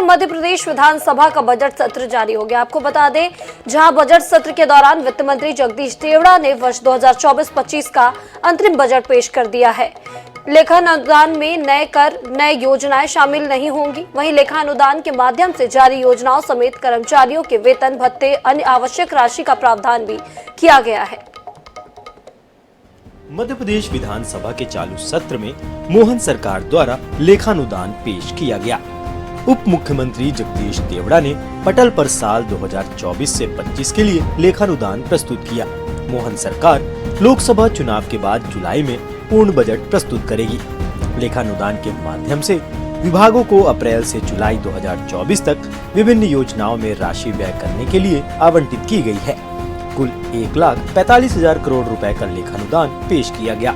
इधर मध्य प्रदेश विधानसभा का बजट सत्र जारी हो गया। आपको बता दें, जहां बजट सत्र के दौरान वित्त मंत्री जगदीश देवड़ा ने वर्ष 2024-25 का अंतरिम बजट पेश कर दिया है। लेखा अनुदान में नए कर, नए योजनाएं शामिल नहीं होंगी। वहीं लेखा अनुदान के माध्यम से जारी योजनाओं समेत कर्मचारियों के वेतन, भत्ते, अन्य आवश्यक राशि का प्रावधान भी किया गया है। मध्य प्रदेश विधानसभा के चालू सत्र में मोहन सरकार द्वारा लेखानुदान पेश किया गया। उप मुख्यमंत्री जगदीश देवड़ा ने पटल पर साल 2024 से 25 के लिए लेखानुदान प्रस्तुत किया। मोहन सरकार लोकसभा चुनाव के बाद जुलाई में पूर्ण बजट प्रस्तुत करेगी। लेखानुदान के माध्यम से विभागों को अप्रैल से जुलाई 2024 तक विभिन्न योजनाओं में राशि व्यय करने के लिए आवंटित की गई है। कुल 1,45,000 करोड़ रुपए का लेखानुदान पेश किया गया।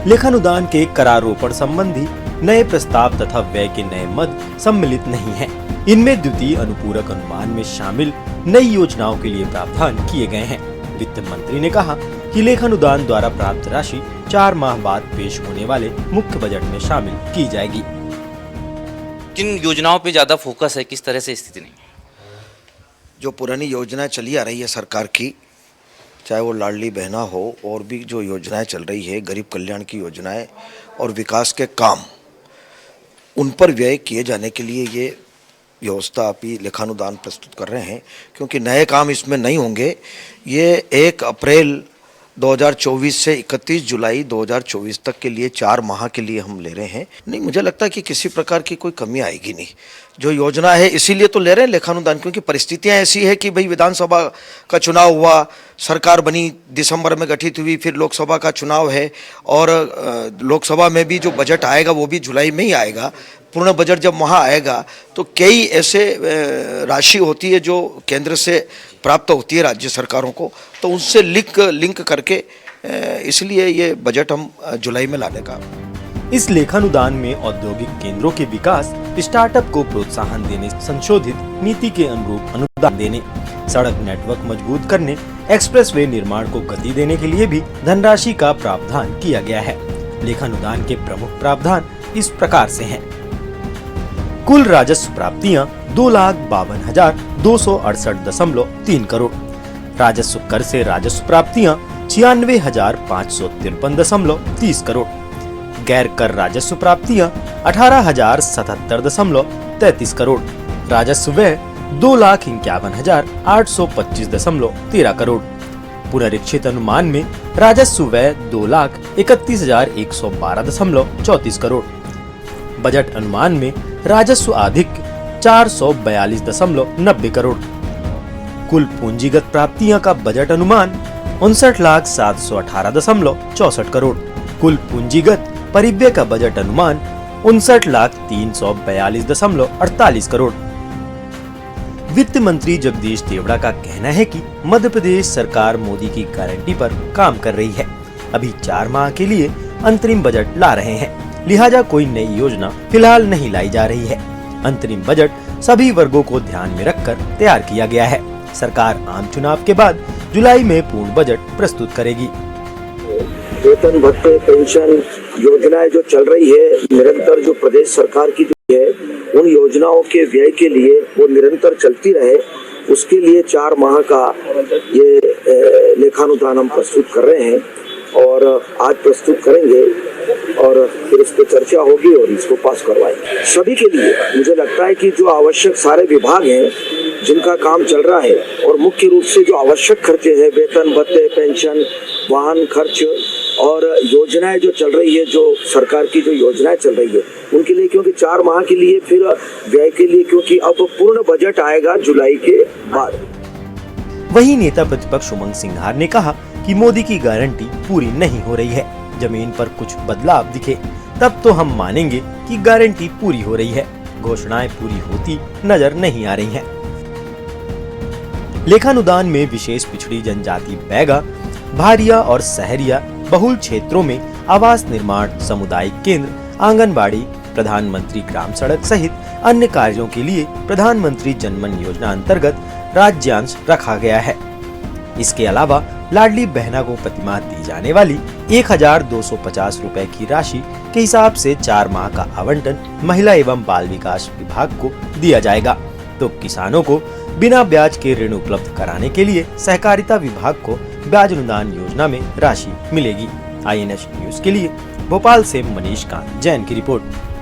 लेखानुदान के करारोपण संबंधी नए प्रस्ताव तथा व्यय के नए मद सम्मिलित नहीं हैं। इनमें द्वितीय अनुपूरक अनुमान में शामिल नई योजनाओं के लिए प्रावधान किए गए हैं। वित्त मंत्री ने कहा कि लेखानुदान द्वारा प्राप्त राशि 4 माह बाद पेश होने वाले मुख्य बजट में शामिल की जाएगी। किन योजनाओं पे ज्यादा फोकस है, किस तरह से स्थिति नहीं? जो पुरानी योजनाएं चली आ रही है सरकार की, चाहे वो लाडली बहना हो और भी जो योजनाएं चल रही है, गरीब कल्याण की योजनाएं और विकास के काम, उन पर व्यय किए जाने के लिए ये व्यवस्था अभी लेखानुदान प्रस्तुत कर रहे हैं। क्योंकि नए काम इसमें नहीं होंगे। ये 1 अप्रैल 2024 से 31 जुलाई 2024 तक के लिए 4 माह के लिए हम ले रहे हैं। नहीं, मुझे लगता है कि किसी प्रकार की कोई कमी आएगी नहीं। जो योजना है इसीलिए तो ले रहे हैं लेखानुदान, क्योंकि परिस्थितियां ऐसी है कि भाई विधानसभा का चुनाव हुआ, सरकार बनी, दिसंबर में गठित हुई, फिर लोकसभा का चुनाव है और लोकसभा में भी जो बजट आएगा वो भी जुलाई में ही आएगा। पूर्ण बजट जब वहाँ आएगा तो कई ऐसे राशि होती है जो केंद्र से प्राप्त होती है राज्य सरकारों को, तो उनसे लिंक करके इसलिए ये बजट हम जुलाई में लाने का। इस लेखानुदान में औद्योगिक केंद्रों के विकास, स्टार्टअप को प्रोत्साहन देने, संशोधित नीति के अनुरूप अनुदान देने, सड़क नेटवर्क मजबूत करने, एक्सप्रेसवे निर्माण को गति देने के लिए भी धनराशि का प्रावधान किया गया है। लेखानुदान के प्रमुख प्रावधान इस प्रकार से हैं। कुल राजस्व प्राप्तियां 2,52,268.3 करोड़। राजस्व कर से राजस्व प्राप्तियां 96,553.30 करोड़। गैर कर राजस्व प्राप्तियां 18,077.33 करोड़। राजस्व व्यय 2,51,825.13 करोड़। पुनरीक्षित अनुमान में राजस्व व्यय 2,31,112.34 करोड़। बजट अनुमान में राजस्व अधिक 442.90 करोड़। कुल पूंजीगत प्राप्तियां का बजट अनुमान 59,718.64 करोड़। कुल पूंजीगत परिव्यय का बजट अनुमान 59,342.48 करोड़। वित्त मंत्री जगदीश देवड़ा का कहना है कि मध्य प्रदेश सरकार मोदी की गारंटी पर काम कर रही है। अभी 4 माह के लिए अंतरिम बजट ला रहे हैं, लिहाजा कोई नई योजना फिलहाल नहीं लाई जा रही है। अंतरिम बजट सभी वर्गों को ध्यान में रखकर तैयार किया गया है। सरकार आम चुनाव के बाद जुलाई में पूर्ण बजट प्रस्तुत करेगी। वेतन, भत्ते, पेंशन योजनाएं जो चल रही है निरंतर, जो प्रदेश सरकार की है, उन योजनाओं के व्यय के लिए वो निरंतर चलती रहे, उसके लिए 4 माह का ये लेखानुदान हम प्रस्तुत कर रहे हैं और आज प्रस्तुत करेंगे और फिर इस पर चर्चा होगी और इसको पास करवाएंगे। सभी के लिए मुझे लगता है कि जो आवश्यक सारे विभाग हैं जिनका काम चल रहा है और मुख्य रूप से जो आवश्यक खर्चे हैं, वेतन, भत्ते, पेंशन, वाहन खर्च और योजनाएं जो चल रही है, जो सरकार की जो योजनाएं चल रही है उनके लिए, क्योंकि 4 माह के लिए फिर व्यय के लिए, क्योंकि अब पूर्ण बजट आएगा जुलाई के बाद। वहीं नेता प्रतिपक्ष उमंग सिंघार ने कहा कि मोदी की गारंटी पूरी नहीं हो रही है। जमीन पर कुछ बदलाव दिखे तब तो हम मानेंगे कि गारंटी पूरी हो रही है। घोषणाएं पूरी होती नजर नहीं आ रही हैं। लेखानुदान में विशेष पिछड़ी जनजाति बैगा, भारिया और सहरिया बहुल क्षेत्रों में आवास निर्माण, सामुदायिक केंद्र, आंगनबाड़ी, प्रधानमंत्री ग्राम सड़क सहित अन्य कार्यों के लिए प्रधानमंत्री जनमन योजना अंतर्गत राज्यांश रखा गया है। इसके अलावा लाडली बहना को प्रतिमाह दी जाने वाली 1250 रुपए की राशि के हिसाब से 4 माह का आवंटन महिला एवं बाल विकास विभाग को दिया जाएगा। तो किसानों को बिना ब्याज के ऋण उपलब्ध कराने के लिए सहकारिता विभाग को ब्याज अनुदान योजना में राशि मिलेगी। INS न्यूज के लिए भोपाल से मनीष कांत जैन की रिपोर्ट।